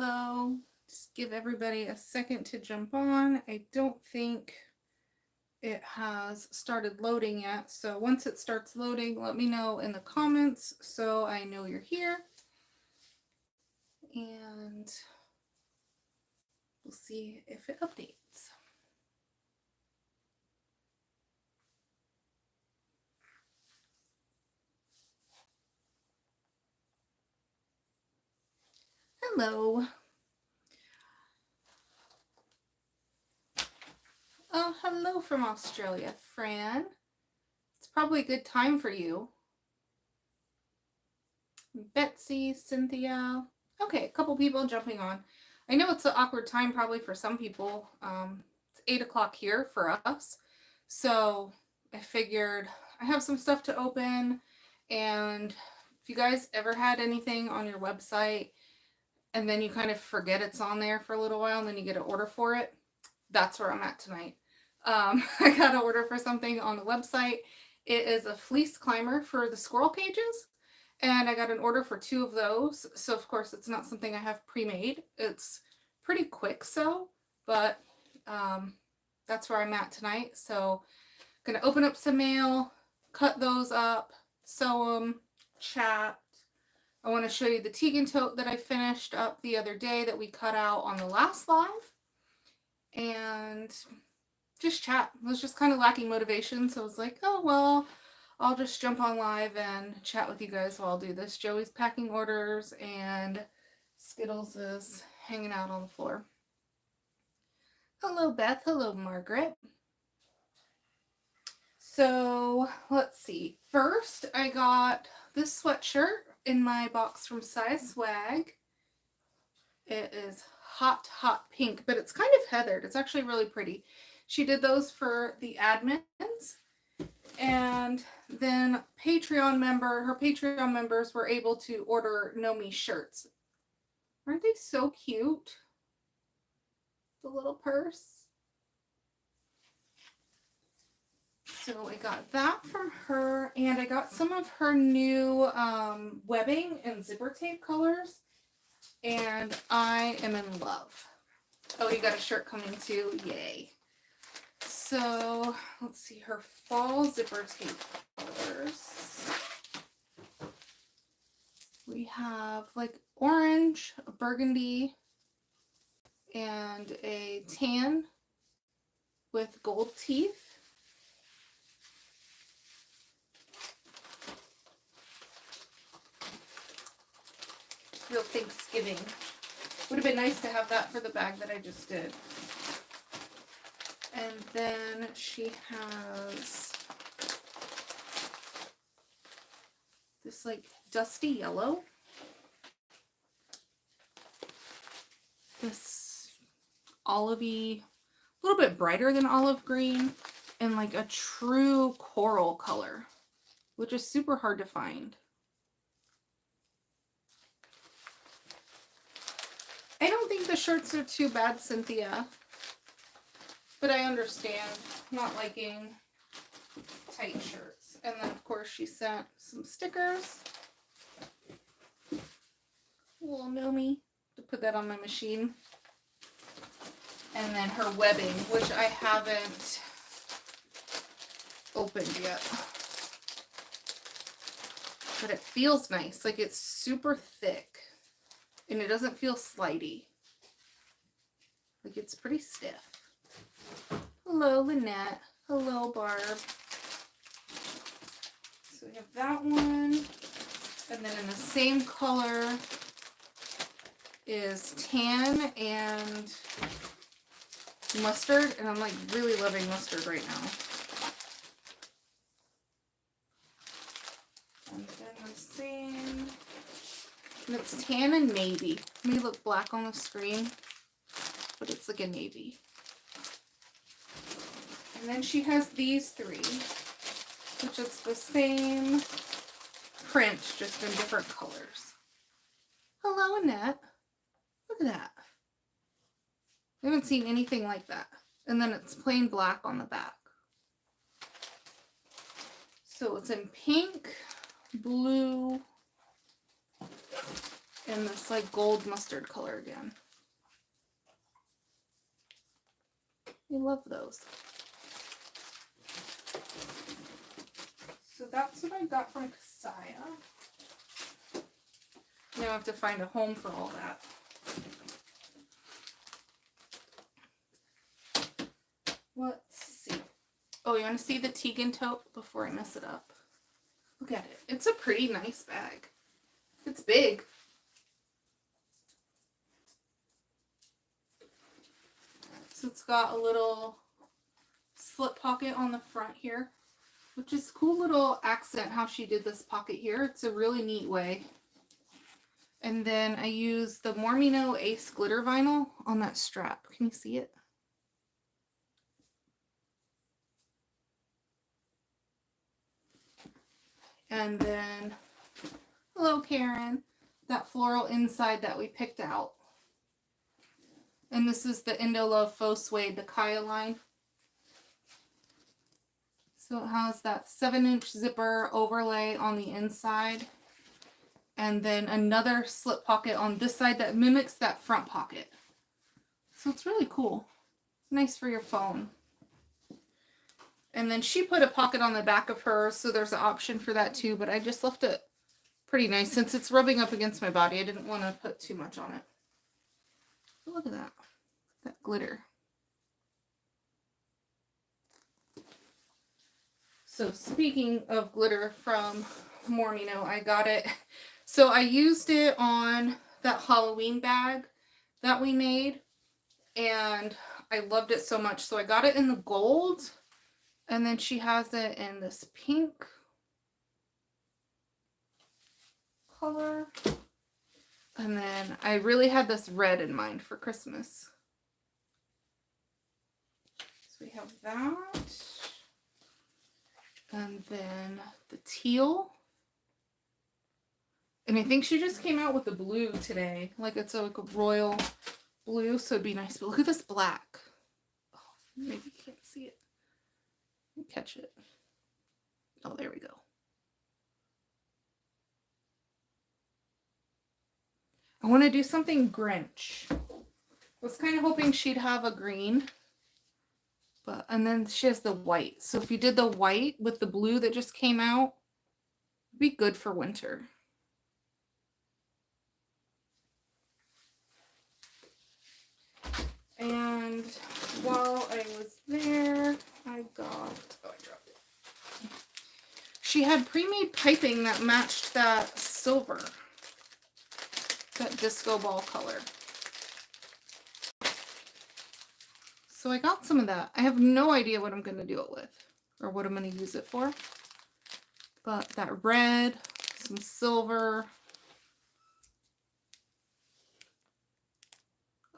Hello. Just give everybody a second to jump on. I don't think it has started loading yet. So once it starts loading, let me know in the comments so I know you're here. And we'll see if it updates. Hello. Oh, hello from Australia, Fran. It's probably a good time for you. Betsy, Cynthia. Okay, a couple people jumping on. I know it's an awkward time probably for some people. It's 8 o'clock here for us. So I figured I have some stuff to open, and if you guys ever had anything on your website and then you kind of forget it's on there for a little while and then you get an order for it, that's where I'm at tonight. I got an order for something on the website. It is a fleece climber for the squirrel cages, and I got an order for 2 of those. So of course it's not something I have pre-made. It's pretty quick sew, but that's where I'm at tonight. So I'm gonna open up some mail, cut those up, sew them, chat. I want to show you the Teagan tote that I finished up the other day that we cut out on the last live, and just chat. I was just kind of lacking motivation, so I was like, oh well, I'll just jump on live and chat with you guys while I'll do this. Joey's packing orders and Skittles is hanging out on the floor. Hello Beth, hello Margaret. So let's see. First I got this sweatshirt in my box from SiahSwag. It is hot pink, but it's kind of heathered. It's actually really pretty. She did those for the admins, and then her Patreon members were able to order Nomi shirts. Aren't they so cute? The little purse. So I got that from her, and I got some of her new webbing and zipper tape colors, and I am in love. Oh, you got a shirt coming too. Yay. So let's see her fall zipper tape colors. We have like orange, a burgundy, and a tan with gold teeth. Real Thanksgiving. Would have been nice to have that for the bag that I just did. And then she has this like dusty yellow, this olivey, a little bit brighter than olive green, and like a true coral color, which is super hard to find. I don't think the shirts are too bad, Cynthia, but I understand not liking tight shirts. And then of course she sent some stickers. Little Nomi to put that on my machine. And then her webbing, which I haven't opened yet. But it feels nice. Like it's super thick. And it doesn't feel slidey. Like it's pretty stiff. Hello, Lynette. Hello, Barb. So we have that one. And then in the same color is tan and mustard. And I'm like really loving mustard right now. And then the same. And it's tan and navy. It may look black on the screen, but it's like a navy. And then she has these 3, which is the same print, just in different colors. Hello, Annette. Look at that. I haven't seen anything like that. And then it's plain black on the back. So it's in pink, blue, in this like gold mustard color again. I love those. So that's what I got from Siah. Now I have to find a home for all that. Let's see. Oh, you want to see the Teagan tote before I mess it up? Look at it. It's a pretty nice bag. It's big. So it's got a little slip pocket on the front here, which is a cool little accent how she did this pocket here. It's a really neat way. And then I used the Mormino Ace glitter vinyl on that strap. Can you see it? And then, hello Karen, that floral inside that we picked out. And this is the Indo Love Faux Suede, the Kaya line. So it has that 7-inch zipper overlay on the inside. And then another slip pocket on this side that mimics that front pocket. So it's really cool. It's nice for your phone. And then she put a pocket on the back of hers, so there's an option for that too, but I just left it pretty nice. Since it's rubbing up against my body, I didn't want to put too much on it. But look at that. That glitter. So speaking of glitter from Mormino, I got it. So I used it on that Halloween bag that we made, and I loved it so much. So I got it in the gold, and then she has it in this pink color. And then I really had this red in mind for Christmas. So we have that. And then the teal. And I think she just came out with the blue today. Like it's like a royal blue, so it'd be nice. But look at this black. Oh, maybe you can't see it. Catch it. Oh, there we go. I want to do something Grinch. I was kind of hoping she'd have a green. But, and then she has the white. So if you did the white with the blue that just came out, it'd be good for winter. And while I was there, I dropped it. She had pre-made piping that matched that silver, that disco ball color. So I got some of that. I have no idea what I'm going to do it with or what I'm going to use it for. But that red, some silver.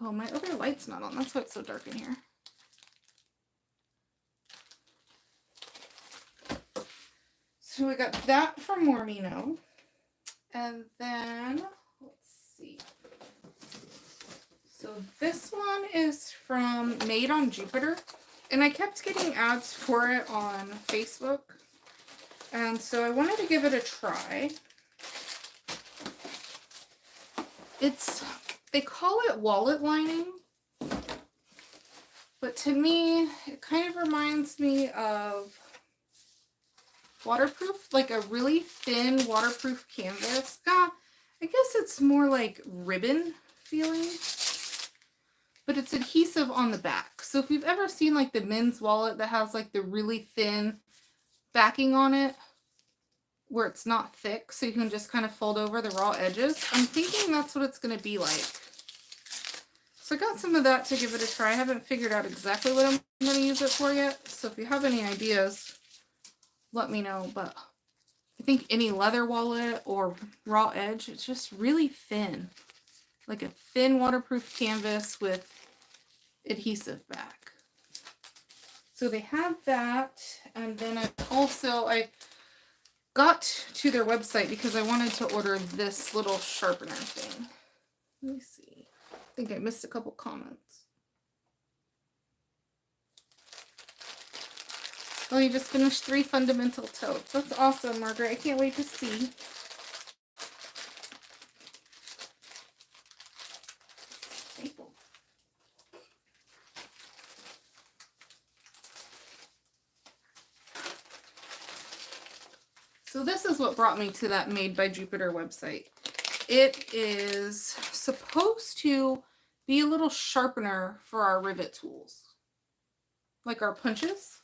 Oh, my other light's not on. That's why it's so dark in here. So I got that from Mormino. And then, let's see. So this one is from Made on Jupiter. And I kept getting ads for it on Facebook. And so I wanted to give it a try. They call it wallet lining, but to me, it kind of reminds me of waterproof, like a really thin waterproof canvas. I guess it's more like ribbon feeling, but it's adhesive on the back. So if you've ever seen like the men's wallet that has like the really thin backing on it, where it's not thick, so you can just kind of fold over the raw edges. I'm thinking that's what it's going to be like. So I got some of that to give it a try. I haven't figured out exactly what I'm going to use it for yet. So if you have any ideas, let me know. But I think any leather wallet or raw edge, it's just really thin. Like a thin waterproof canvas with adhesive back. So they have that. And then I got to their website because I wanted to order this little sharpener thing. Let me see. I think I missed a couple comments. Oh, you just finished 3 fundamental totes. That's awesome, Margaret. I can't wait to see. So this is what brought me to that Made by Jupiter website. It is supposed to be a little sharpener for our rivet tools, like our punches.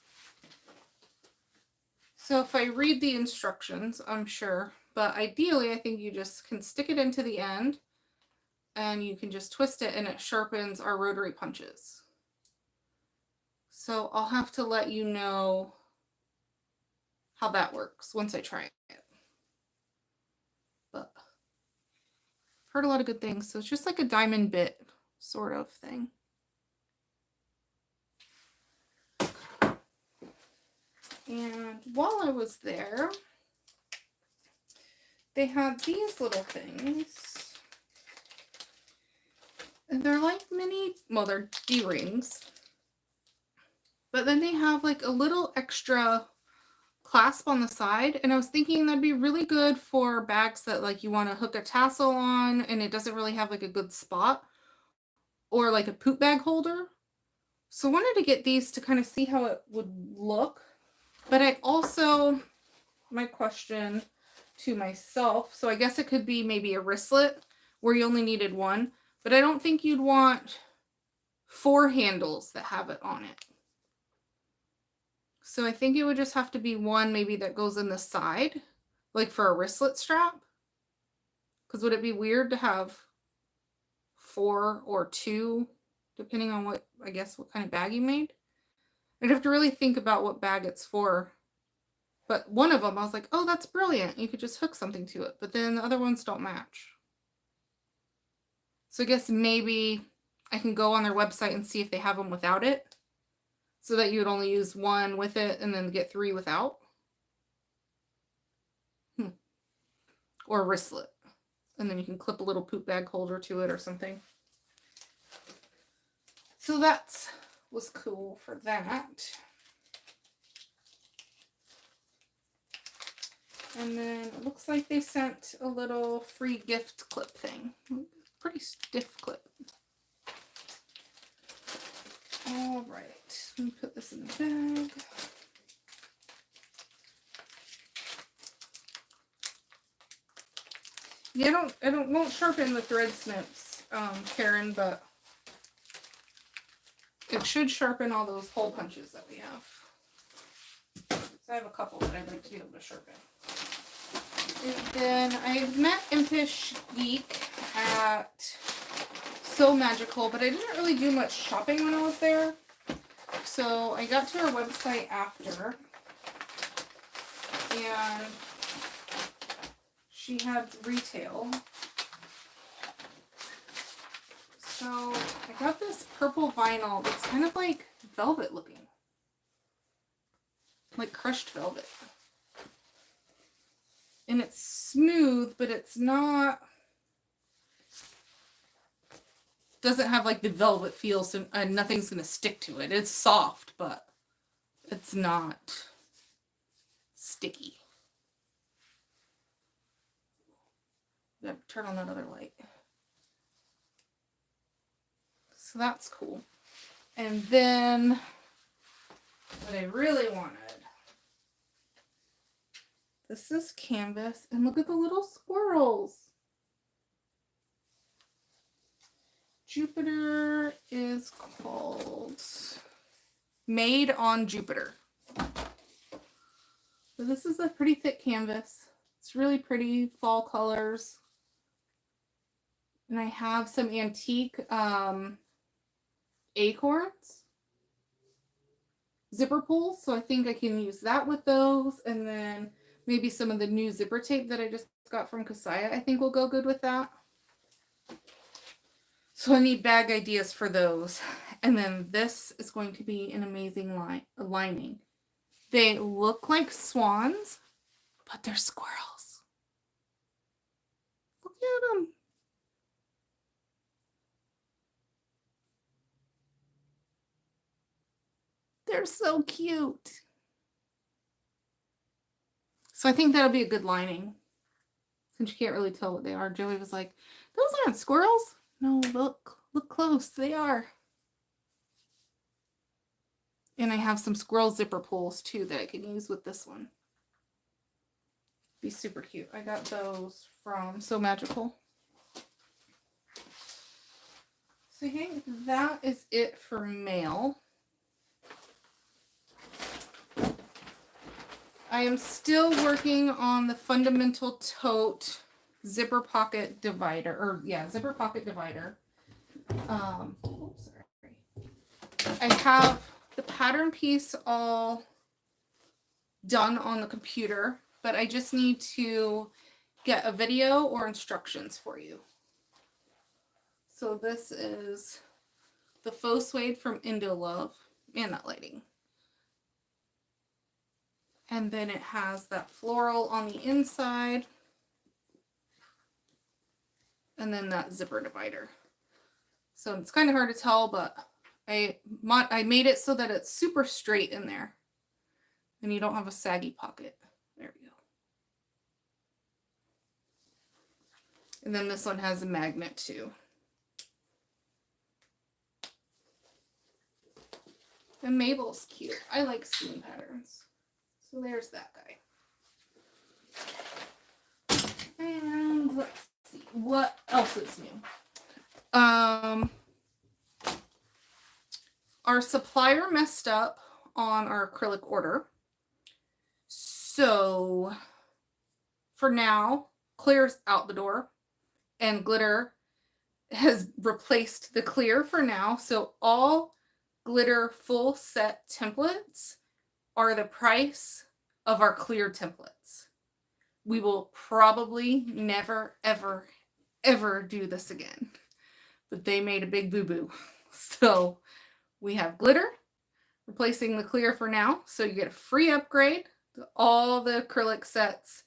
So if I read the instructions, I'm sure, but ideally I think you just can stick it into the end and you can just twist it and it sharpens our rotary punches. So I'll have to let you know how that works once I try it. But I've heard a lot of good things. So it's just like a diamond bit sort of thing. And while I was there, they had these little things. And they're like mini, well, they're D-rings. But then they have like a little extra clasp on the side. And I was thinking that'd be really good for bags that like you want to hook a tassel on and it doesn't really have like a good spot. Or like a poop bag holder. So I wanted to get these to kind of see how it would look. But I also, my question to myself, so I guess it could be maybe a wristlet where you only needed one, but I don't think you'd want 4 handles that have it on it. So I think it would just have to be one maybe that goes in the side, like for a wristlet strap. Because would it be weird to have 4 or 2, depending on what, I guess, what kind of bag you made? I'd have to really think about what bag it's for. But one of them, I was like, oh, that's brilliant. You could just hook something to it. But then the other ones don't match. So I guess maybe I can go on their website and see if they have them without it. So that you would only use 1 with it and then get 3 without. Or a wristlet. And then you can clip a little poop bag holder to it or something. So that was cool for that. And then it looks like they sent a little free gift clip thing. Pretty stiff clip. All right, let me put this in the bag. Yeah, won't sharpen the thread snips, Karen, but it should sharpen all those hole punches that we have. So I have a couple that I'd like to be able to sharpen. And then I met Impish Geek at So Magical, but I didn't really do much shopping when I was there. So I got to her website after, and she had retail. So I got this purple vinyl that's kind of like velvet looking. Like crushed velvet. And it's smooth, but it's not, doesn't have like the velvet feel, so nothing's going to stick to it. It's soft, but it's not sticky. I'm going to turn on that other light. So that's cool. And then what I really wanted, this is canvas, and look at the little squirrels. Jupiter is called Made on Jupiter. So this is a pretty thick canvas. It's really pretty fall colors. And I have some antique acorns, zipper pulls, so I think I can use that with those, and then maybe some of the new zipper tape that I just got from Siah I think will go good with that. So I need bag ideas for those. And then this is going to be an amazing lining. They look like swans, but they're squirrels. Look at them. They're so cute. So I think that'll be a good lining. Since you can't really tell what they are. Joey was like, those aren't squirrels. No, look close. They are. And I have some squirrel zipper pulls too that I can use with this one. be super cute. I got those from So Magical. So I think that is it for mail. I am still working on the Fundamental Tote zipper pocket divider, zipper pocket divider. Oops, sorry. I have the pattern piece all done on the computer, but I just need to get a video or instructions for you. So this is the faux suede from Indolove, and that lighting. And then it has that floral on the inside. And then that zipper divider. So it's kind of hard to tell, but I made it so that it's super straight in there. And you don't have a saggy pocket. There we go. And then this one has a magnet too. And Mabel's cute. I like skein patterns. So there's that guy. And let's see what else is new. Our supplier messed up on our acrylic order. So for now, clear's out the door and glitter has replaced the clear for now. So all glitter full set templates are the price of our clear templates. We will probably never, ever, ever do this again. But they made a big boo-boo. So we have glitter replacing the clear for now. So you get a free upgrade to all the acrylic sets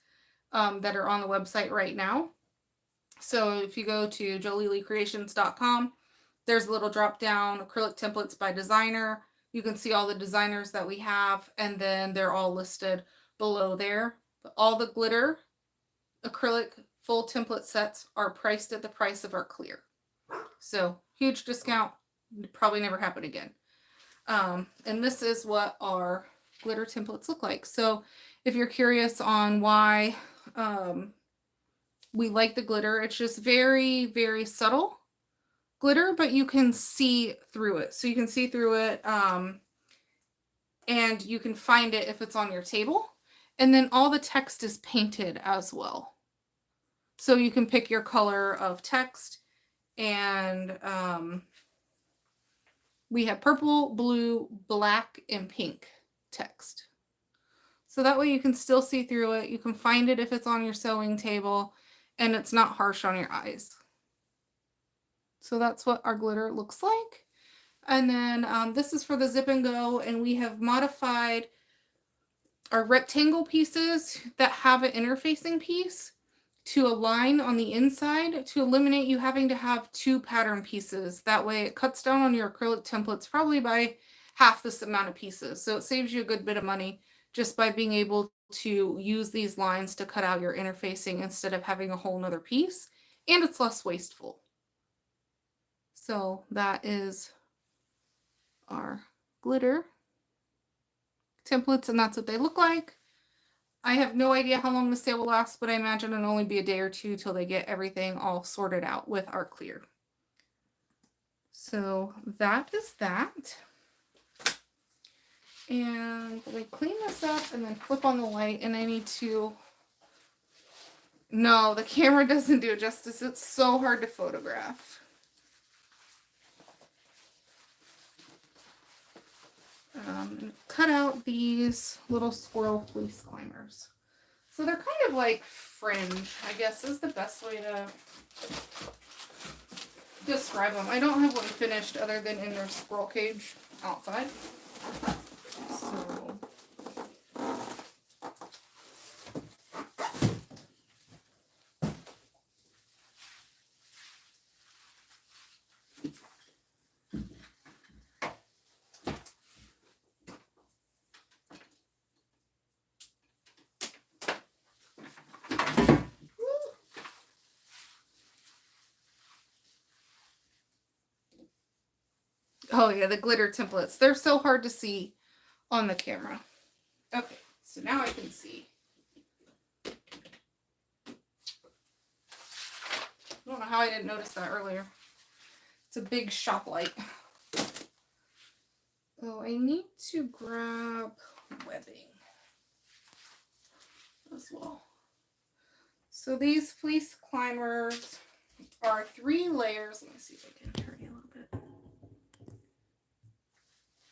that are on the website right now. So if you go to JoleeLeeCreations.com, there's a little drop down, acrylic templates by designer. You can see all the designers that we have, and then they're all listed below there. But all the glitter acrylic full template sets are priced at the price of our clear. So huge discount, probably never happen again. And this is what our glitter templates look like. So if you're curious on why we like the glitter, it's just very, very subtle glitter, but you can see through it. So you can see through it and you can find it if it's on your table. And then all the text is painted as well. So you can pick your color of text, and we have purple, blue, black, and pink text. So that way you can still see through it. You can find it if it's on your sewing table, and it's not harsh on your eyes. So that's what our glitter looks like. And then this is for the zip and go, and we have modified our rectangle pieces that have an interfacing piece to align on the inside to eliminate you having to have two pattern pieces. That way it cuts down on your acrylic templates probably by half this amount of pieces. So it saves you a good bit of money just by being able to use these lines to cut out your interfacing instead of having a whole nother piece, and it's less wasteful. So that is our glitter templates, and that's what they look like. I have no idea how long the sale will last, but I imagine it'll only be a day or two till they get everything all sorted out with our clear. So that is that. And let me clean this up and then flip on the light, and I need to... No, the camera doesn't do it justice. It's so hard to photograph. Cut out these little squirrel fleece climbers. So they're kind of like fringe, I guess is the best way to describe them. I don't have one finished other than in their squirrel cage outside. So oh yeah, the glitter templates. They're so hard to see on the camera. Okay, so now I can see. how I didn't notice that earlier. It's a big shop light. Oh, I need to grab webbing as well. So these fleece climbers are 3 layers. Let me see if I can turn you a little bit.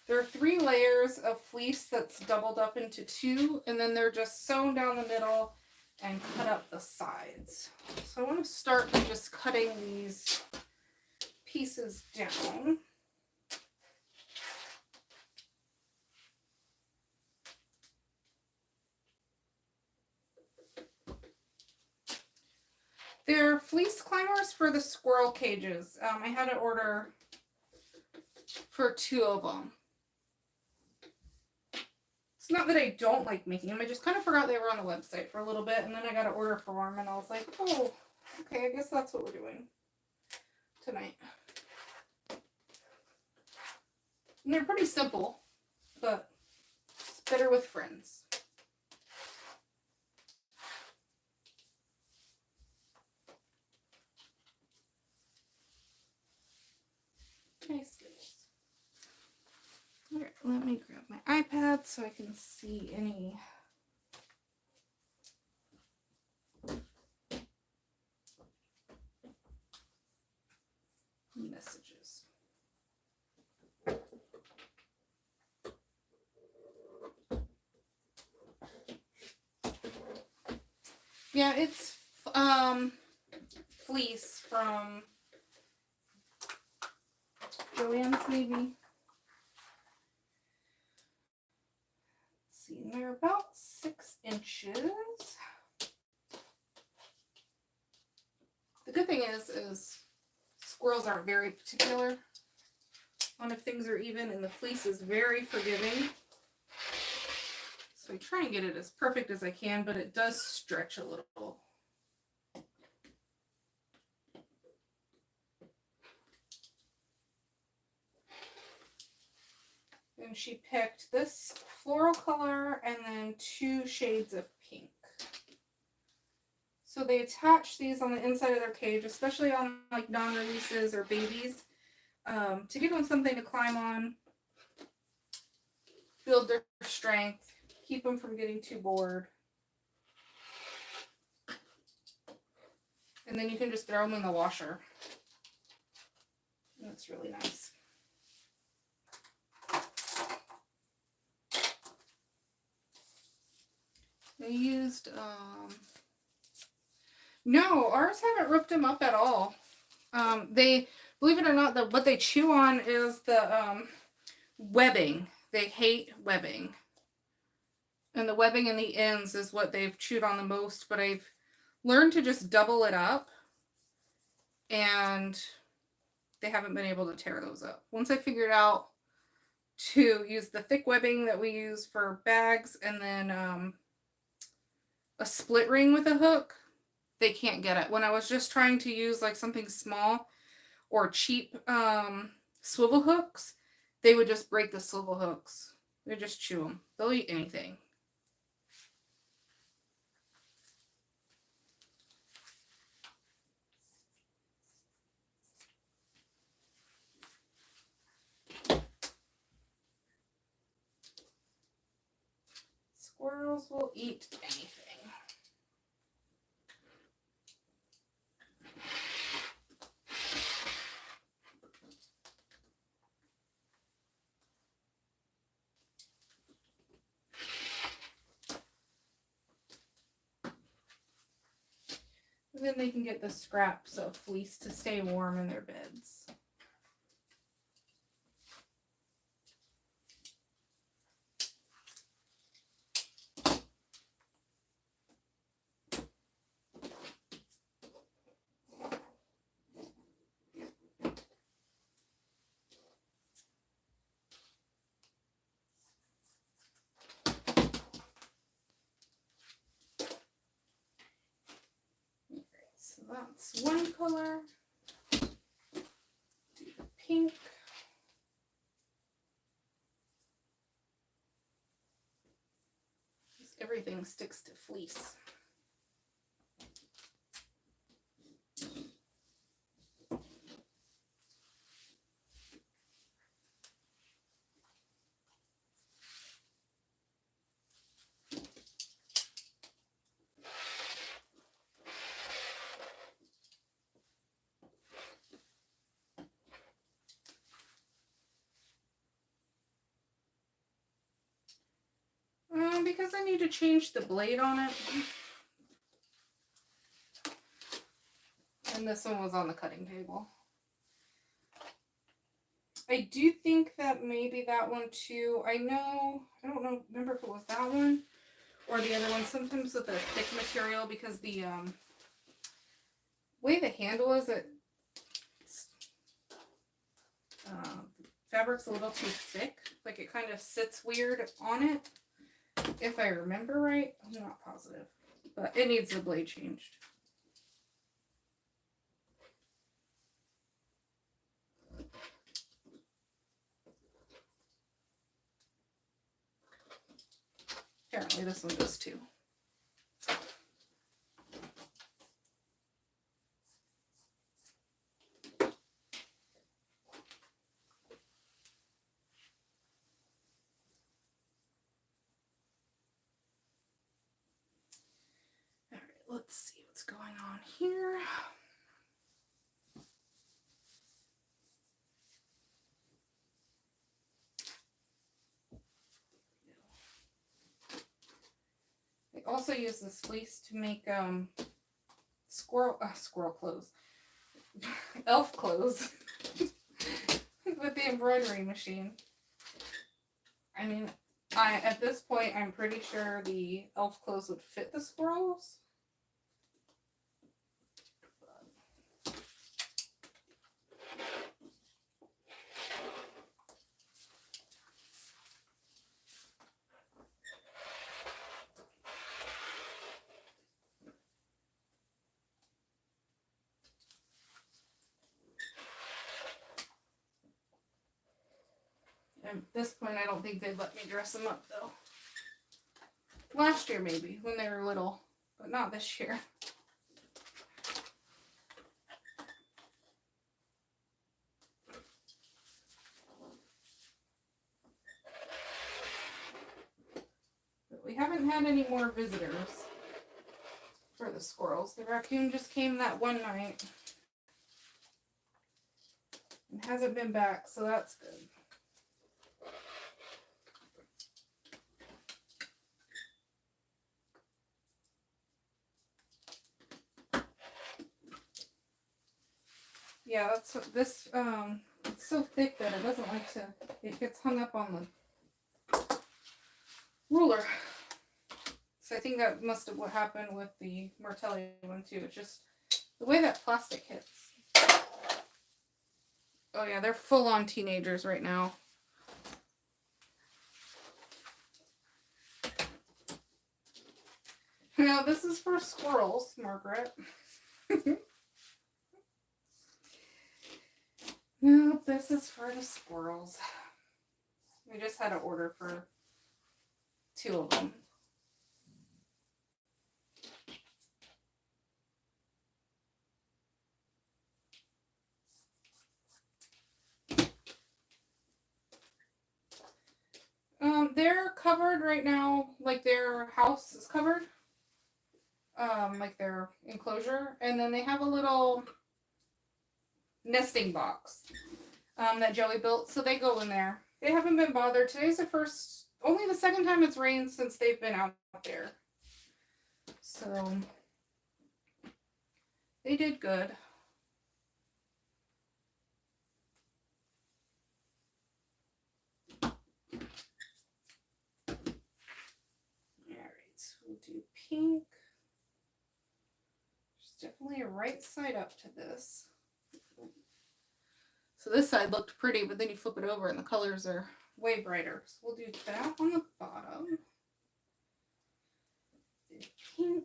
There are 3 layers of fleece that's doubled up into 2, and then they're just sewn down the middle and cut up the sides. So I want to start by just cutting these pieces down. They're fleece climbers for the squirrel cages. I had to order for 2 of them. It's not that I don't like making them. I just kind of forgot they were on the website for a little bit, and then I got to order for them, and I was like, oh, okay, I guess that's what we're doing tonight. And they're pretty simple, but it's better with friends. Nice. All right, let me grab my iPad so I can see any messages. Yeah, it's fleece from Joann's maybe. And they're about 6 inches. The good thing is squirrels aren't very particular on if things are even, and the fleece is very forgiving. So I try and get it as perfect as I can, but it does stretch a little. And she picked this floral color and then 2 shades of pink. So they attach these on the inside of their cage, especially on like non-releases or babies, to give them something to climb on, build their strength, keep them from getting too bored. And then you can just throw them in the washer. And it's really nice. They used, no, ours haven't ripped them up at all. They, believe it or not, what they chew on is the webbing. They hate webbing. And the webbing in the ends is what they've chewed on the most, but I've learned to just double it up, and they haven't been able to tear those up. Once I figured out to use the thick webbing that we use for bags, and then a split ring with a hook, they can't get it. When I was just trying to use like something small or cheap swivel hooks, they would just break the swivel hooks. They just chew them. They'll eat anything. Squirrels will eat anything. And then they can get the scraps of fleece to stay warm in their beds. So that's one color. Do the pink. Everything sticks to fleece. guess I need to change the blade on it. And this one was on the cutting table. I do think that maybe that one too. I don't know, remember if it was that one or the other one. Sometimes with the thick material, because the way the handle is, fabric's a little too thick. Like it kind of sits weird on it. If I remember right, I'm not positive, but it needs the blade changed. Apparently this one does too. All right, let's see what's going on here. I also use this fleece to make squirrel clothes, elf clothes with the embroidery machine. I mean, at this point, I'm pretty sure the elf clothes would fit the squirrels. At this point, I don't think they'd let me dress them up, though. Last year, maybe, when they were little, but not this year. But we haven't had any more visitors for the squirrels. The raccoon just came that one night and hasn't been back, so that's good. Yeah, that's this. It's so thick that it doesn't like to. It gets hung up on the ruler. So I think that must have what happened with the Martelli one too. It's just the way that plastic hits. Oh yeah, they're full on teenagers right now. Now this is for squirrels, Margaret. No, this is for the squirrels. We just had an order for 2 of them. They're covered right now, like their house is covered. Like their enclosure. And then they have a little nesting box that Joey built, so they go in there. They haven't been bothered. Today's only the second time it's rained since they've been out there. So they did good. Alright, so we'll do pink. There's definitely a right side up to this. So this side looked pretty, but then you flip it over and the colors are way brighter. So we'll do that on the bottom. Do pink.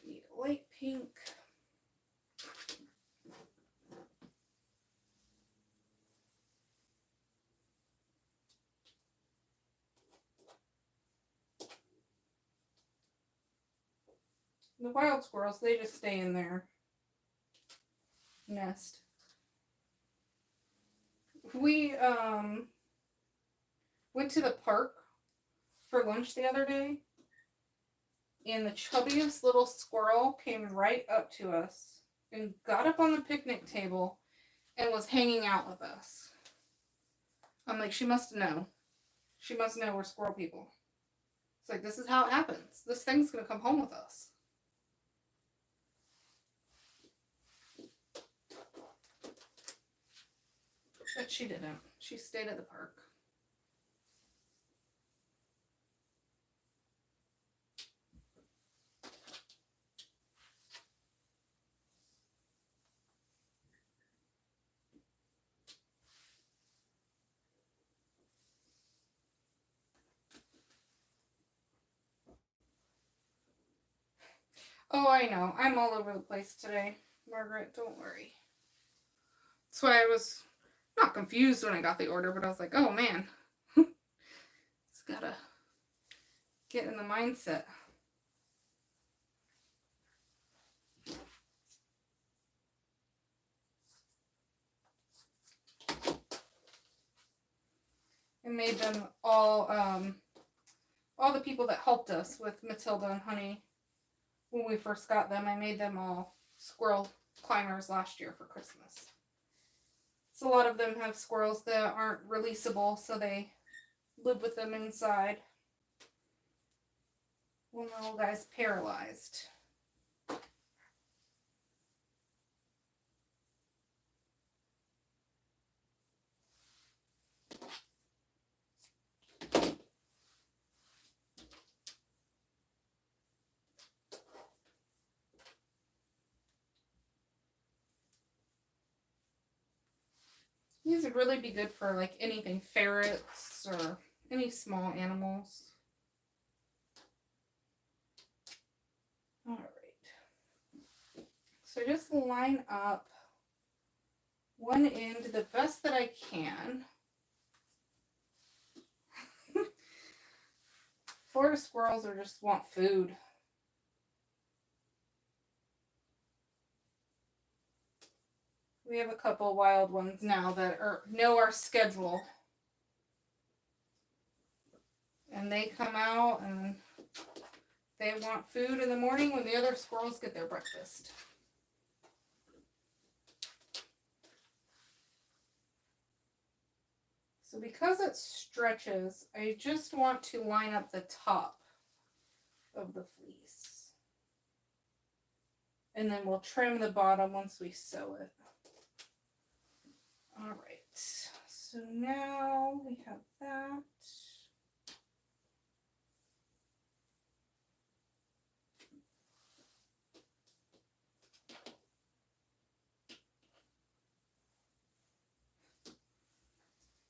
Need a light pink. The wild squirrels, they just stay in their nest. We went to the park for lunch the other day, and the chubbiest little squirrel came right up to us and got up on the picnic table and was hanging out with us. I'm like, she must know. She must know we're squirrel people. It's like, this is how it happens. This thing's going to come home with us. But she didn't. She stayed at the park. Oh, I know. I'm all over the place today, Margaret. Don't worry. That's why I was not confused when I got the order, but I was like, oh man, it's gotta get in the mindset. I made them all the people that helped us with Matilda and Honey when we first got them. I made them all squirrel climbers last year for Christmas. So a lot of them have squirrels that aren't releasable, so they live with them inside when the little guy's paralyzed. These would really be good for like anything, ferrets or any small animals. All right. So just line up one end the best that I can. Forest squirrels or just want food. We have a couple wild ones now that know our schedule. And they come out and they want food in the morning when the other squirrels get their breakfast. So because it stretches, I just want to line up the top of the fleece. And then we'll trim the bottom once we sew it. All right, so now we have that.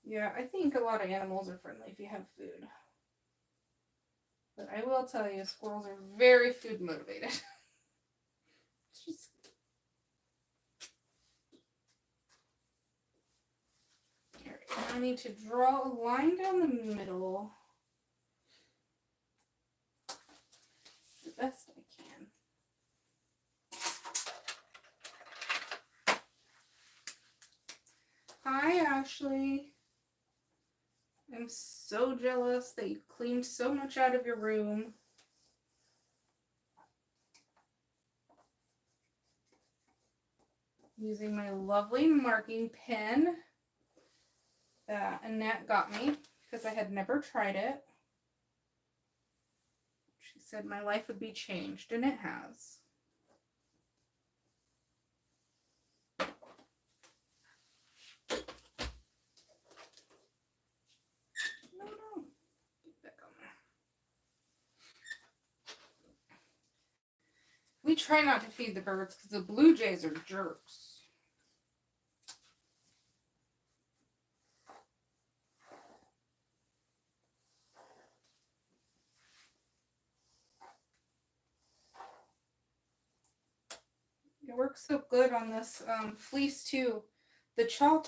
Yeah, I think a lot of animals are friendly if you have food. But I will tell you, squirrels are very food motivated. Just... I need to draw a line down the middle the best I can. Hi, Ashley. I'm so jealous that you cleaned so much out of your room. Using my lovely marking pen that Annette got me because I had never tried it. She said my life would be changed, and it has. No. Get back on there. We try not to feed the birds because the blue jays are jerks. It works so good on this fleece too. The chalk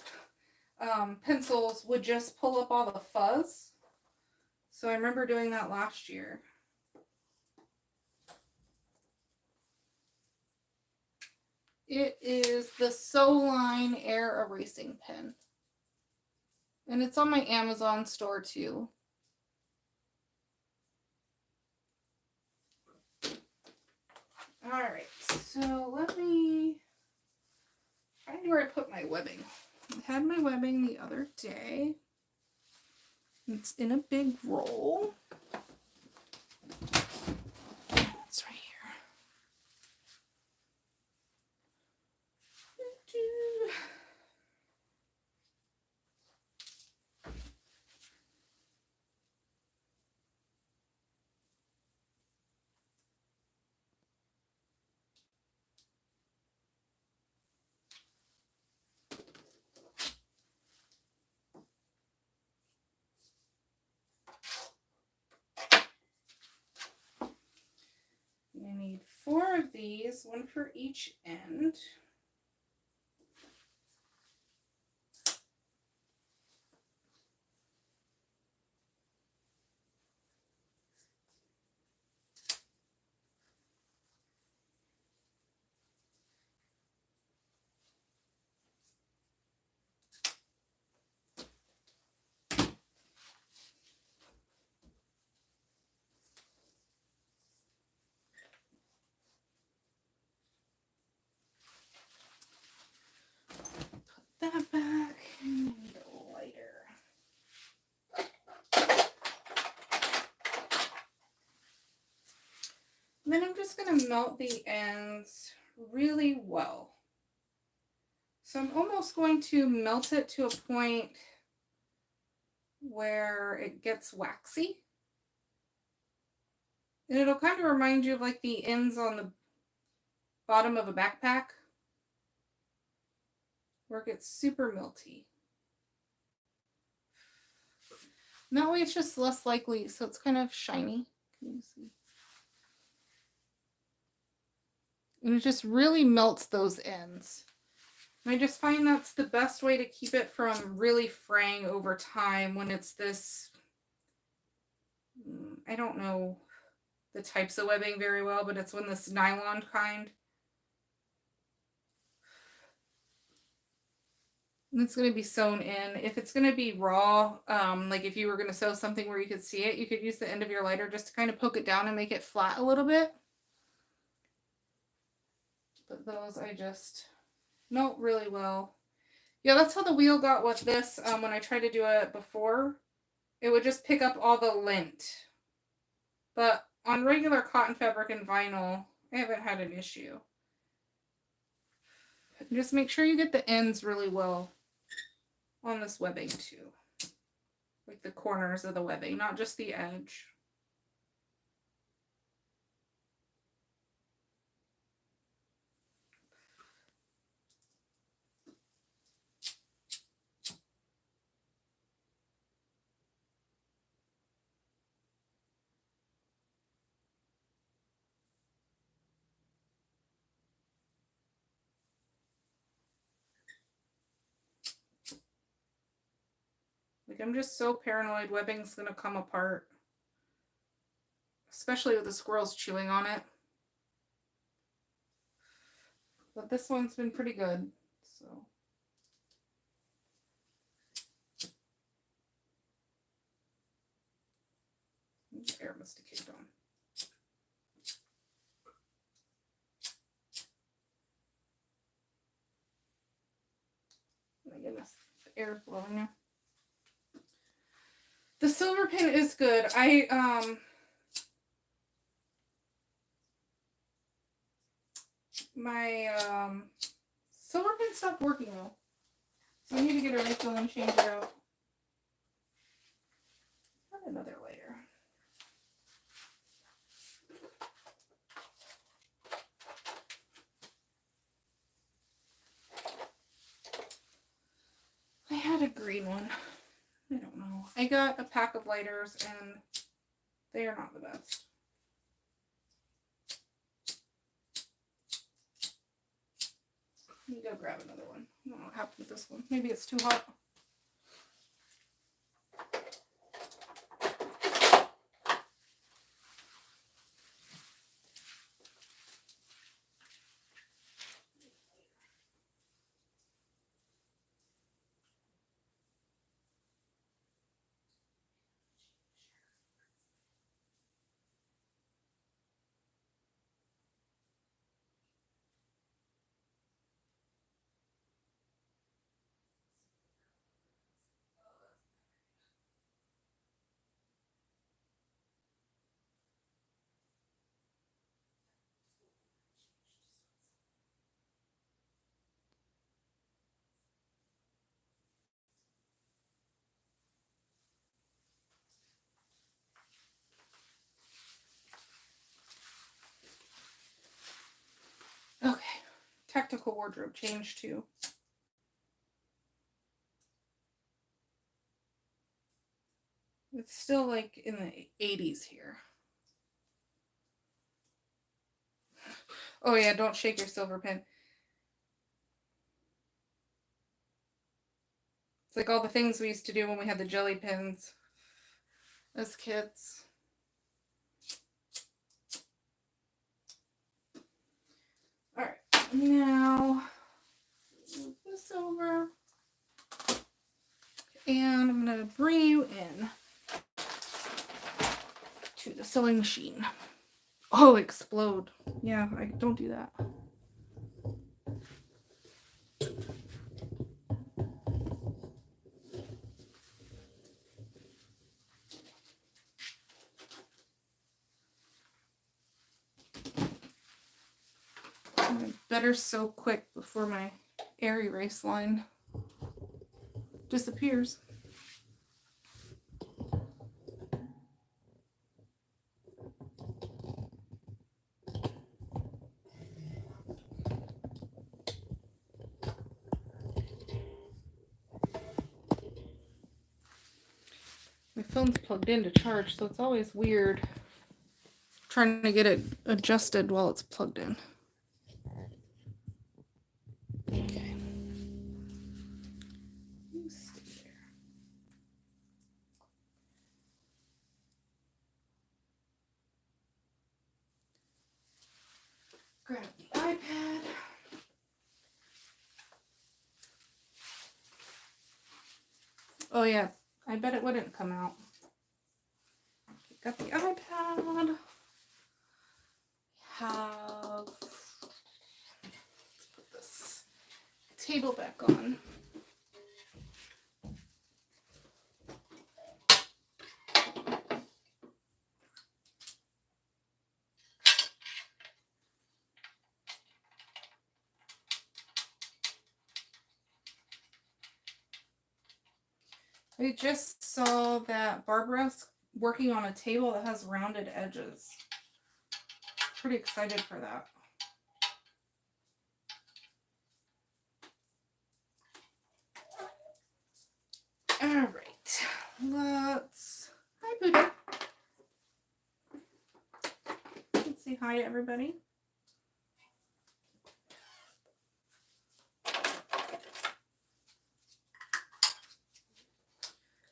pencils would just pull up all the fuzz. So I remember doing that last year. It is the Sewline Air Erasing Pen. And it's on my Amazon store too. All right, so let me find where I put my webbing. I had my webbing the other day. It's in a big roll. It's right here. I need 4 of these, 1 for each end. That back, and I need a lighter. And then I'm just going to melt the ends really well. So I'm almost going to melt it to a point where it gets waxy. And it'll kind of remind you of like the ends on the bottom of a backpack, where it gets super melty. And that way it's just less likely, so it's kind of shiny. Can you see? And it just really melts those ends. And I just find that's the best way to keep it from really fraying over time when it's this, I don't know the types of webbing very well, but it's when this nylon kind. And it's going to be sewn in. If it's going to be raw, like if you were going to sew something where you could see it, you could use the end of your lighter just to kind of poke it down and make it flat a little bit. But those I just melt really well. Yeah, that's how the wheel got with this. When I tried to do it before, it would just pick up all the lint. But on regular cotton fabric and vinyl, I haven't had an issue. Just make sure you get the ends really well on this webbing too. Like the corners of the webbing, not just the edge. Like, I'm just so paranoid webbing's gonna come apart. Especially with the squirrels chewing on it. But this one's been pretty good, so. The air must have kicked on. Oh my goodness, the air is blowing now. The silver pin is good. My silver pin stopped working though. So I need to get a refill and change it out. Got another layer. I had a green one. I don't know. I got a pack of lighters and they are not the best. Let me go grab another one. I don't know what happened with this one. Maybe it's too hot. practical wardrobe change too. It's still like in the 80s here. Oh yeah, don't shake your silver pen. It's like all the things we used to do when we had the jelly pens as kids. All right, now move this over. And I'm going to bring you in to the sewing machine. Oh, explode. Yeah, I don't do that. I better sew quick before my air erase line disappears. My phone's plugged in to charge, so it's always weird trying to get it adjusted while it's plugged in. Okay. Stay there. Grab the iPad. Oh yeah, I bet it wouldn't come out. Got the iPad. Have put this table back on. I just saw that Barbara's working on a table that has rounded edges. Pretty excited for that. All right, let's, hi Buddha. Let's say hi to everybody.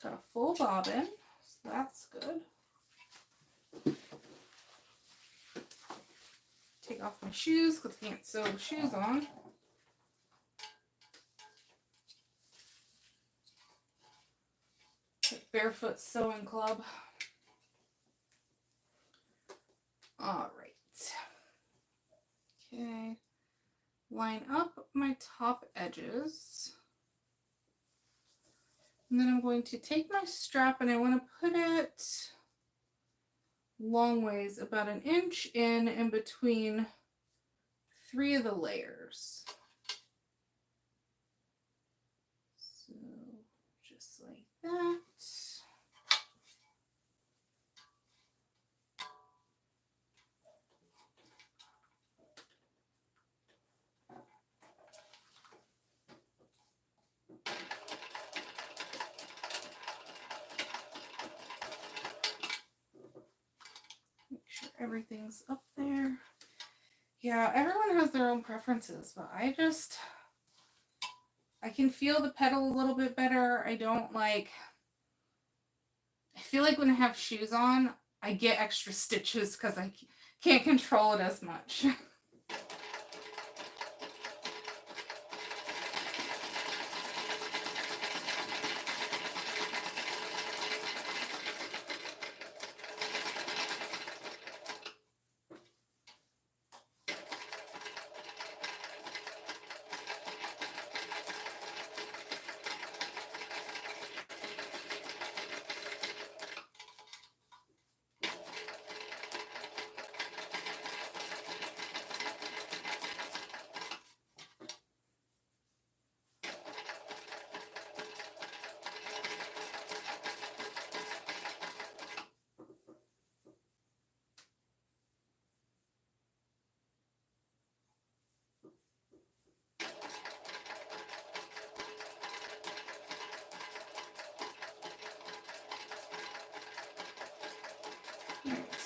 Got a full bobbin, so that's good. Take off my shoes because I can't sew with shoes on. Barefoot Sewing Club. All right. Okay. Line up my top edges. And then I'm going to take my strap and I want to put it long ways, about 1 inch in between 3 of the layers. So just like that. Everything's up there. Yeah, everyone has their own preferences, but I can feel the pedal a little bit better. I feel like when I have shoes on, I get extra stitches because I can't control it as much.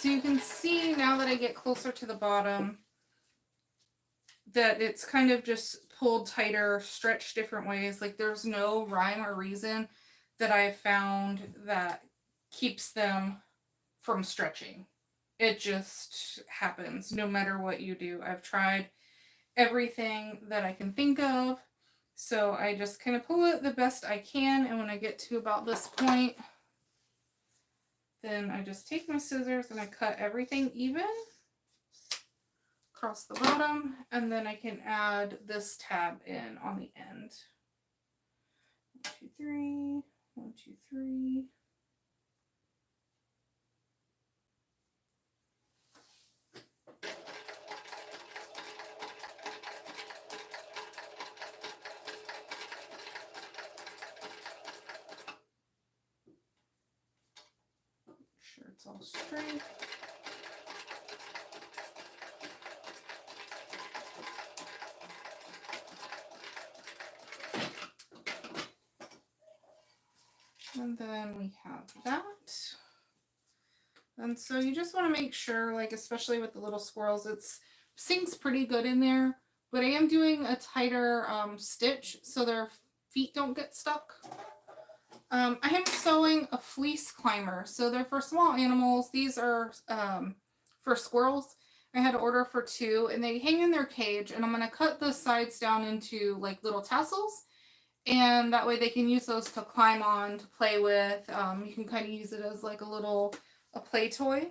So you can see now that I get closer to the bottom that it's kind of just pulled tighter, stretched different ways. Like there's no rhyme or reason that I've found that keeps them from stretching. It just happens no matter what you do. I've tried everything that I can think of. So I just kind of pull it the best I can. And when I get to about this point, then I just take my scissors and I cut everything even across the bottom, and then I can add this tab in on the end. 1, 2, 3, 1, 2, 3. Make sure it's all straight. And then we have that. And so you just want to make sure, like especially with the little squirrels, it sinks pretty good in there. But I am doing a tighter stitch so their feet don't get stuck. I am sewing a fleece climber. So they're for small animals. These are for squirrels. I had to order for 2, and they hang in their cage. And I'm going to cut the sides down into like little tassels. And that way they can use those to climb on, to play with. You can kind of use it as like a play toy.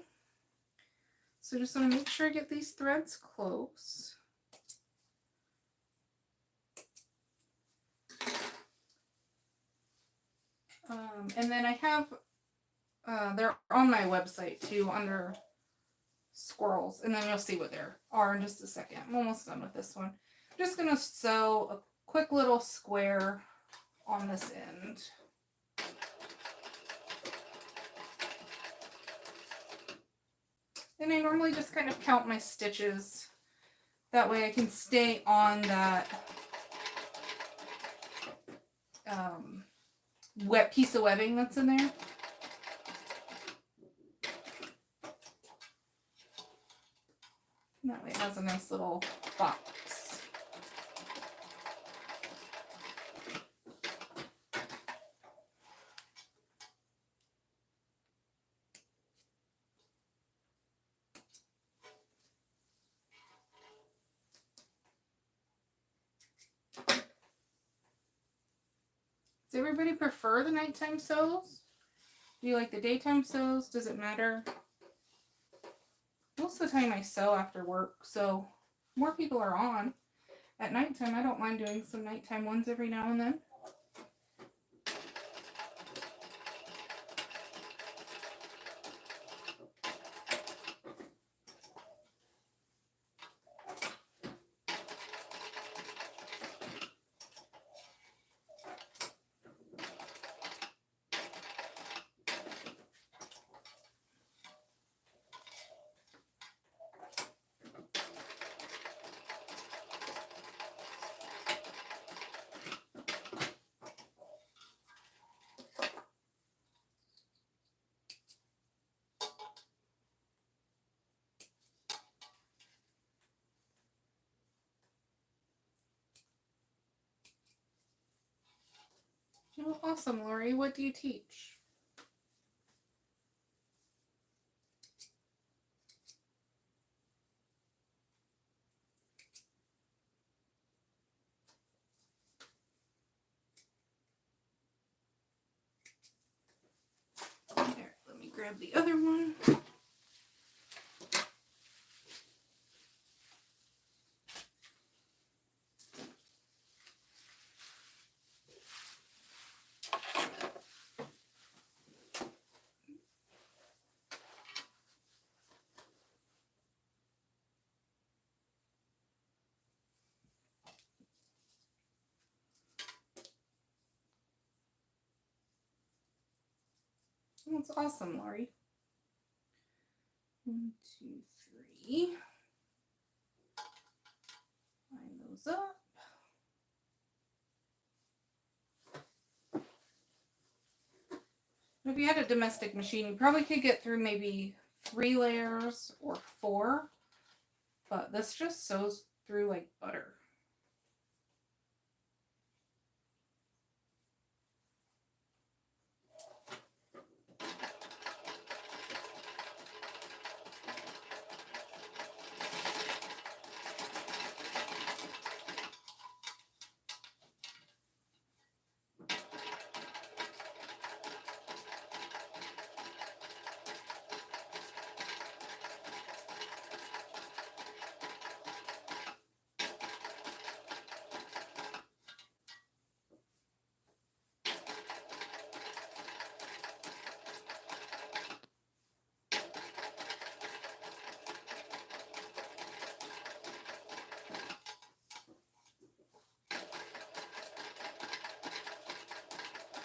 So just want to make sure I get these threads close. And then I have, they're on my website too under squirrels. And then you'll see what they are in just a second. I'm almost done with this one. I'm just going to sew a quick little square on this end. And I normally just kind of count my stitches. That way I can stay on that wet piece of webbing that's in there. And that way it has a nice little box. Does everybody prefer the nighttime sews? Do you like the daytime sews? Does it matter? Most of the time I sew after work, so more people are on. At nighttime, I don't mind doing some nighttime ones every now and then. Oh, awesome, Lori. What do you teach? There, let me grab the other one. That's awesome, Lori. 1, 2, 3. Line those up. If you had a domestic machine, you probably could get through maybe 3 layers or 4, but this just sews through like butter.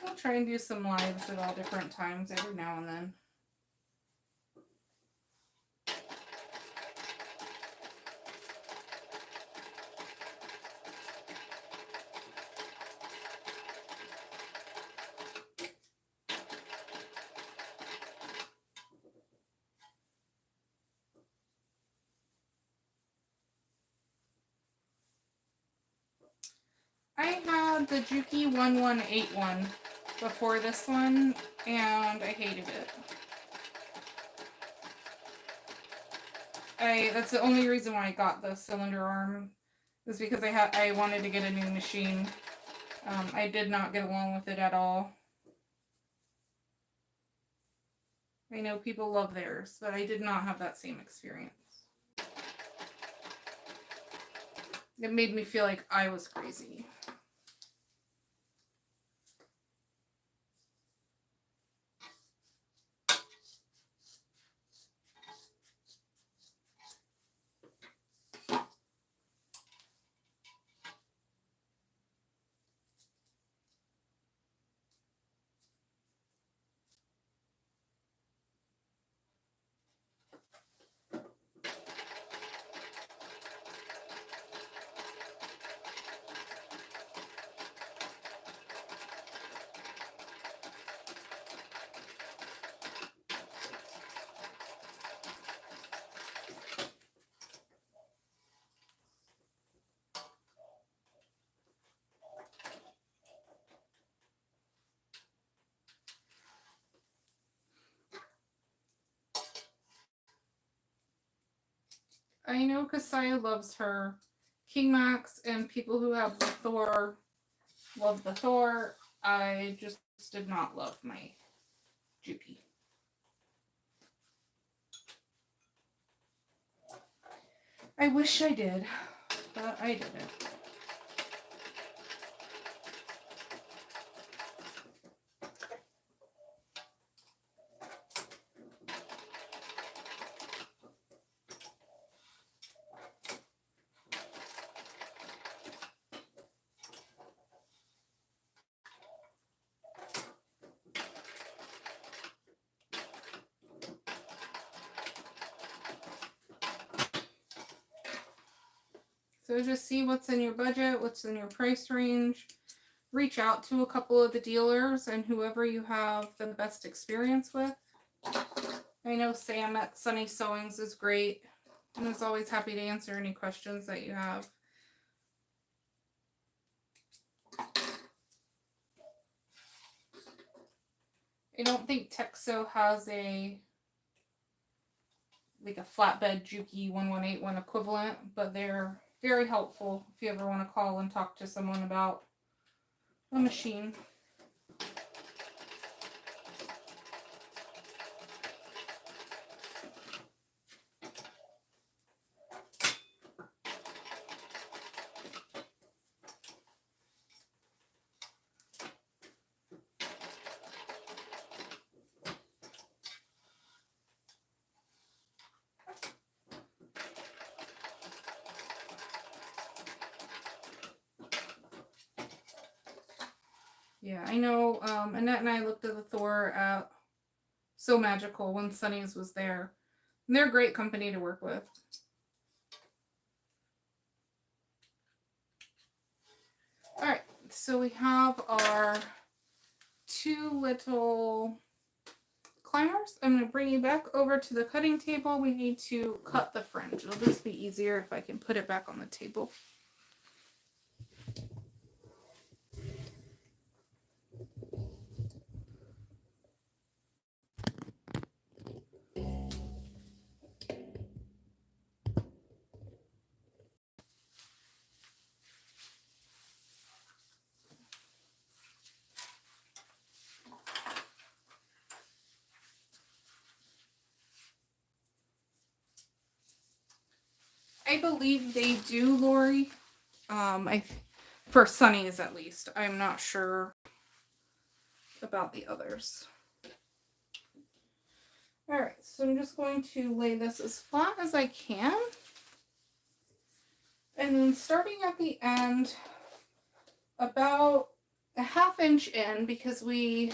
I'll try and do some lives at all different times every now and then. I had the Juki 1181 before this one, and I hated it. That's the only reason why I got the cylinder arm, is because I wanted to get a new machine. I did not get along with it at all. I know people love theirs, but I did not have that same experience. It made me feel like I was crazy. I know Kasaya loves her King Max, and people who have the Thor love the Thor. I just did not love my Juki. I wish I did, but I didn't. So just see what's in your budget, what's in your price range. Reach out to a couple of the dealers and whoever you have the best experience with. I know Sam at Sunny Sewings is great and is always happy to answer any questions that you have. I don't think TechSew has a flatbed Juki 1181 equivalent, but they're very helpful if you ever want to call and talk to someone about a machine. Yeah, I know Annette and I looked at the Thor at So Magical when Sunny's was there. And they're a great company to work with. Alright, so we have our 2 little climbers. I'm going to bring you back over to the cutting table. We need to cut the fringe. It'll just be easier if I can put it back on the table. I believe they do, Lori. For Sunny's at least. I'm not sure about the others. Alright, so I'm just going to lay this as flat as I can. And then starting at the end, about a ½ inch in, because we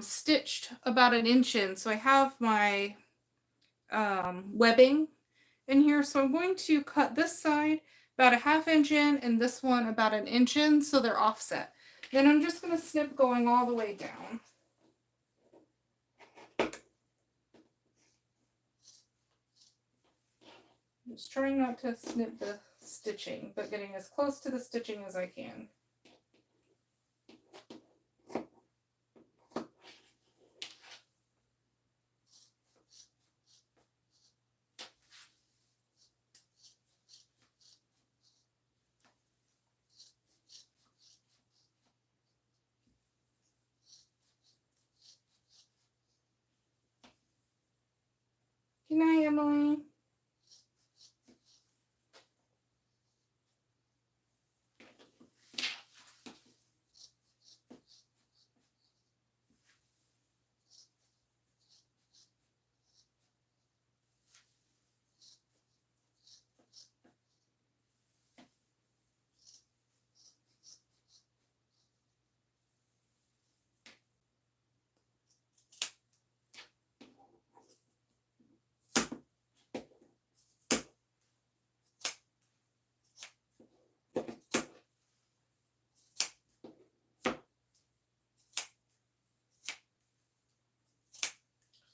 stitched about an inch in. So I have my webbing in here. So I'm going to cut this side about a ½ inch in and this one about an inch in, so they're offset. Then I'm just going to snip going all the way down. Just trying not to snip the stitching, but getting as close to the stitching as I can. Good night, Emily.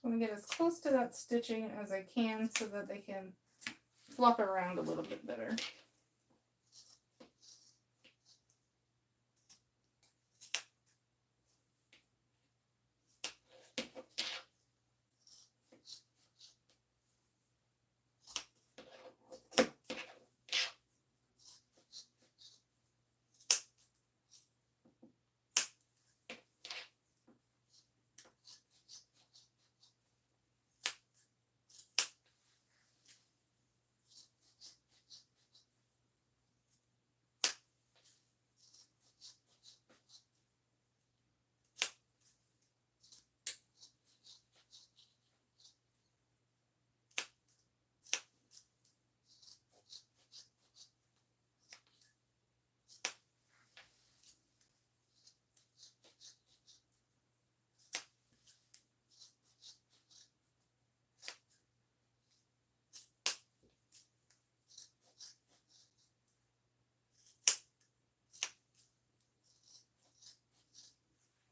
I'm going to get as close to that stitching as I can so that they can flop around a little bit better.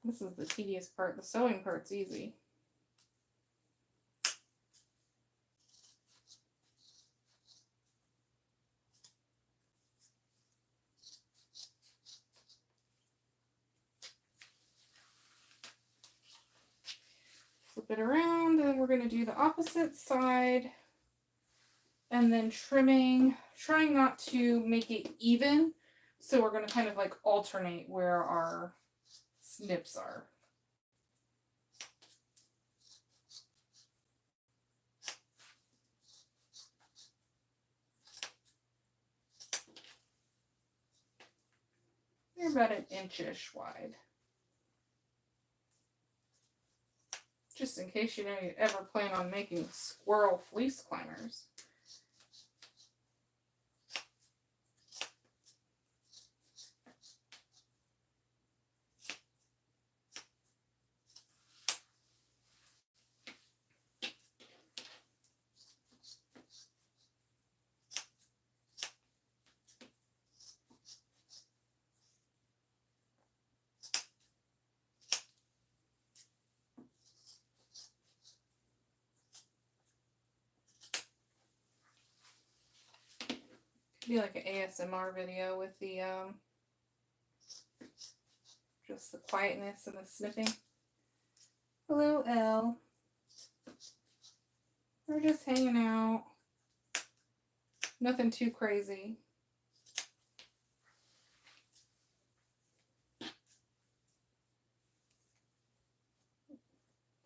This is the tedious part. The sewing part's easy. Flip it around, and then we're going to do the opposite side. And then trimming, trying not to make it even. So we're going to kind of like alternate where our snips are. They're about an inch-ish wide. Just in case you ever plan on making squirrel fleece climbers. Be like an ASMR video with the just the quietness and the snipping. Hello, Elle. We're just hanging out. Nothing too crazy.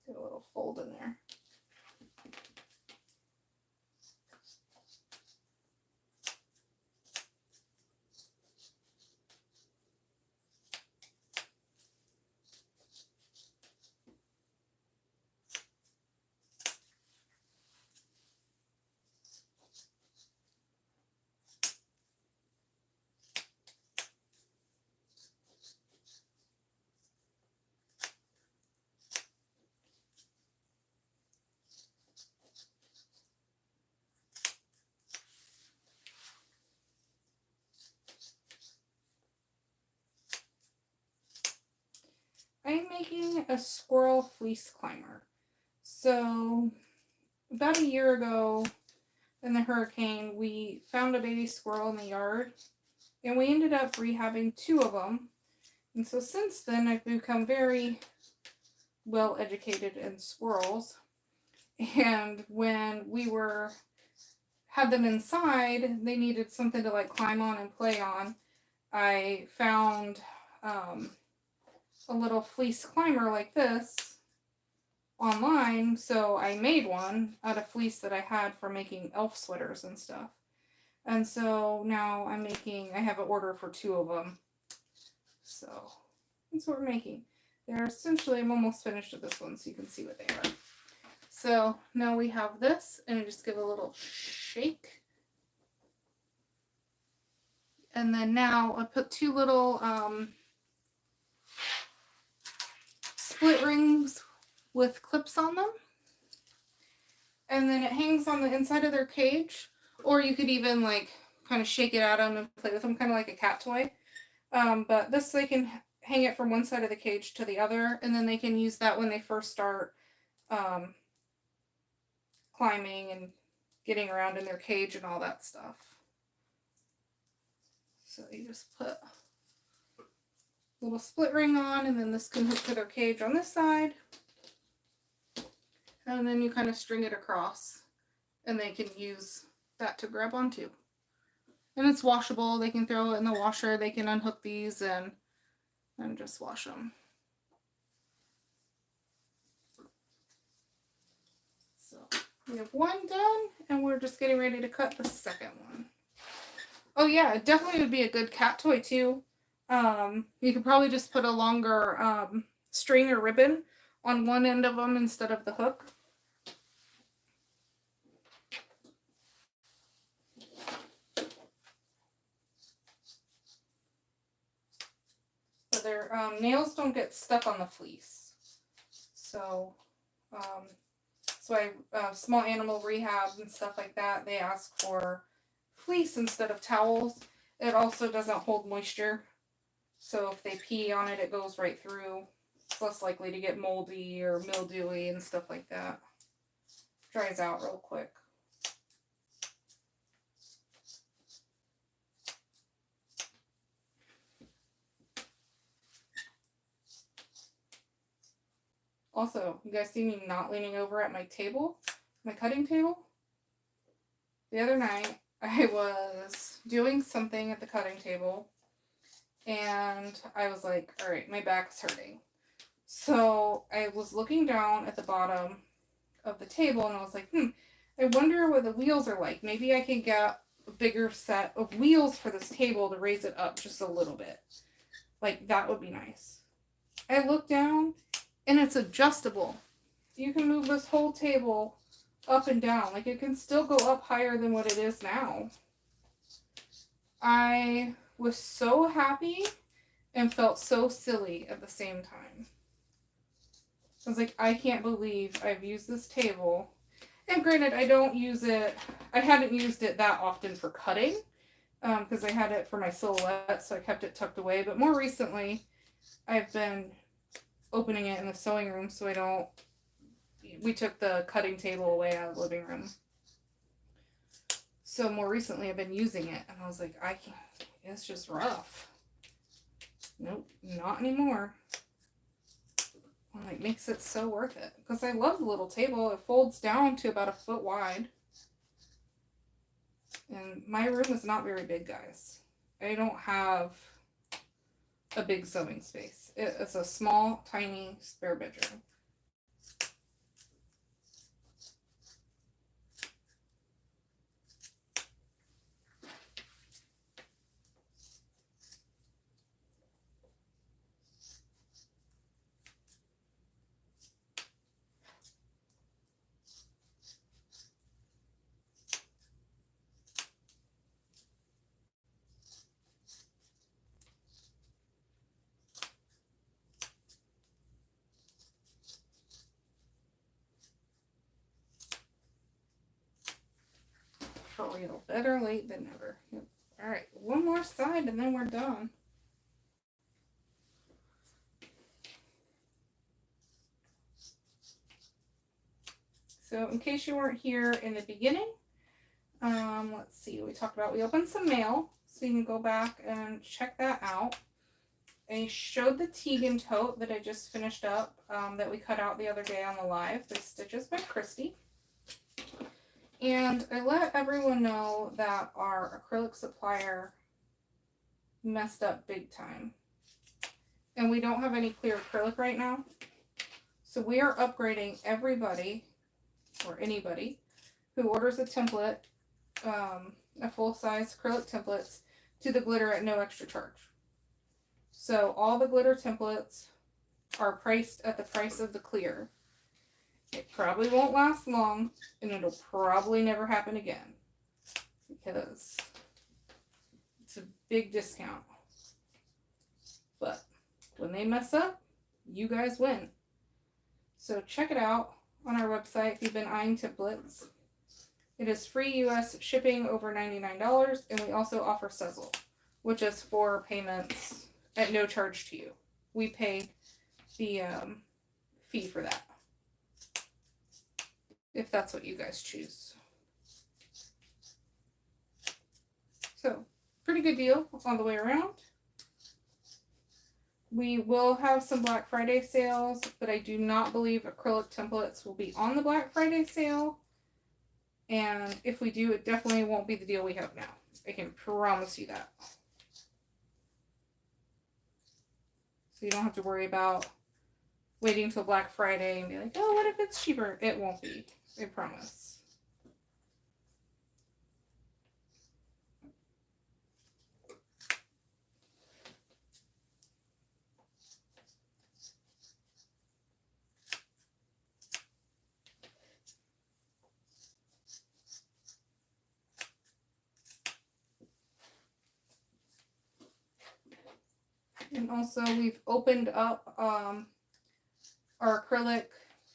Do a little fold in there. I'm making a squirrel fleece climber. So about a year ago in the hurricane, we found a baby squirrel in the yard and we ended up rehabbing 2 of them. And so since then I've become very well educated in squirrels. And when we had them inside, they needed something to like climb on and play on. I found a little fleece climber like this online, so I made one out of fleece that I had for making elf sweaters and stuff. And so now I have an order for 2 of them. So that's what we're making. They're essentially, I'm almost finished with this one so you can see what they are. So now we have this, and I just give a little shake. And then now I put 2 little split rings with clips on them. And then it hangs on the inside of their cage. Or you could even like kind of shake it at them and play with them, kind of like a cat toy. But this, they can hang it from one side of the cage to the other. And then they can use that when they first start climbing and getting around in their cage and all that stuff. So you just put a little split ring on, and then this can hook to their cage on this side. And then you kind of string it across, and they can use that to grab onto. And it's washable. They can throw it in the washer. They can unhook these and just wash them. So we have one done, and we're just getting ready to cut the second one. Oh yeah, it definitely would be a good cat toy too. You could probably just put a longer string or ribbon on one end of them instead of the hook. So their nails don't get stuck on the fleece. So, small animal rehab and stuff like that, they ask for fleece instead of towels. It also doesn't hold moisture. So if they pee on it, it goes right through. It's less likely to get moldy or mildewy and stuff like that. Dries out real quick. Also, you guys see me not leaning over at my table, my cutting table? The other night, I was doing something at the cutting table, and I was like, all right, my back's hurting. So I was looking down at the bottom of the table, and I was like, I wonder what the wheels are like. Maybe I can get a bigger set of wheels for this table to raise it up just a little bit. Like, that would be nice. I looked down, and it's adjustable. You can move this whole table up and down. Like, it can still go up higher than what it is now. I was so happy and felt so silly at the same time. I was like, I can't believe I've used this table. And granted, I don't use it, I hadn't used it that often for cutting, because I had it for my silhouette, so I kept it tucked away. But more recently, I've been opening it in the sewing room so we took the cutting table away out of the living room. So more recently I've been using it and I was like, I can't, it's just rough. Nope, not anymore. Like, makes it so worth it. Because I love the little table. It folds down to about 1 foot wide. And my room is not very big, guys. I don't have a big sewing space. It's a small, tiny, spare bedroom. For real. Better late than never. Yep. Alright, one more side and then we're done. So in case you weren't here in the beginning, let's see, we opened some mail, so you can go back and check that out. I showed the Teagan tote that I just finished up, that we cut out the other day on the live. The stitches by Christy. And I let everyone know that our acrylic supplier messed up big time. And we don't have any clear acrylic right now. So we are upgrading everybody, or anybody, who orders a template, a full-size acrylic templates, to the glitter at no extra charge. So all the glitter templates are priced at the price of the clear. It probably won't last long, and it'll probably never happen again, because it's a big discount. But when they mess up, you guys win. So check it out on our website if you've been eyeing templates. It is free US shipping over $99, and we also offer Sezzle, which is for payments at no charge to you. We pay the fee for that, if that's what you guys choose. So, pretty good deal all the way around. We will have some Black Friday sales, but I do not believe acrylic templates will be on the Black Friday sale. And if we do, it definitely won't be the deal we have now. I can promise you that. So you don't have to worry about waiting until Black Friday and be like, oh, what if it's cheaper? It won't be. I promise. And also we've opened up our acrylic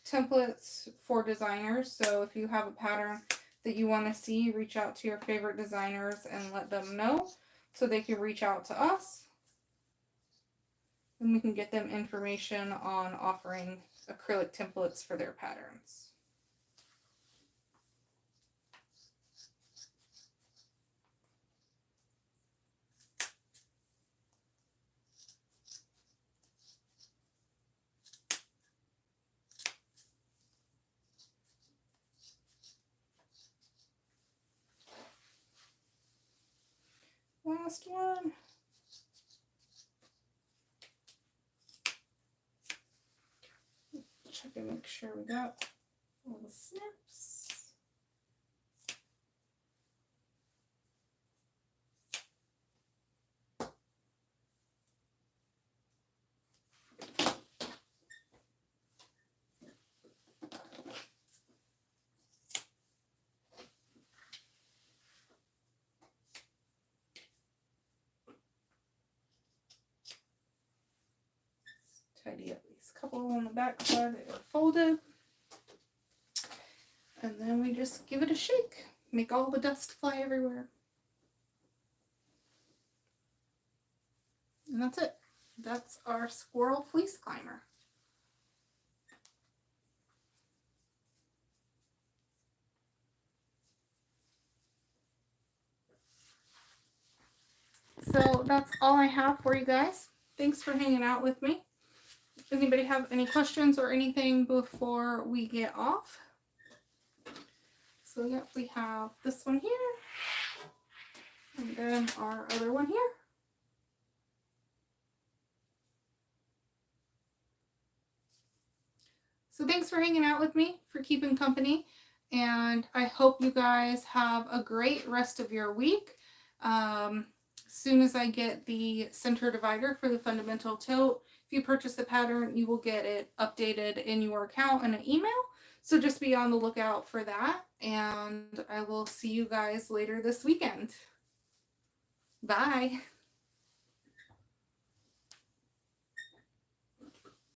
templates for designers. So if you have a pattern that you want to see, reach out to your favorite designers and let them know so they can reach out to us. And we can get them information on offering acrylic templates for their patterns. Last one. Check and make sure we got all the snips. Tidy up these couple on the back side that are folded. And then we just give it a shake. Make all the dust fly everywhere. And that's it. That's our squirrel fleece climber. So that's all I have for you guys. Thanks for hanging out with me. Anybody have any questions or anything before we get off? So yep, we have this one here. And then our other one here. So thanks for hanging out with me, for keeping company, and I hope you guys have a great rest of your week. As soon as I get the center divider for the fundamental tote, if you purchase the pattern, you will get it updated in your account in an email. So just be on the lookout for that, and I will see you guys later this weekend. Bye.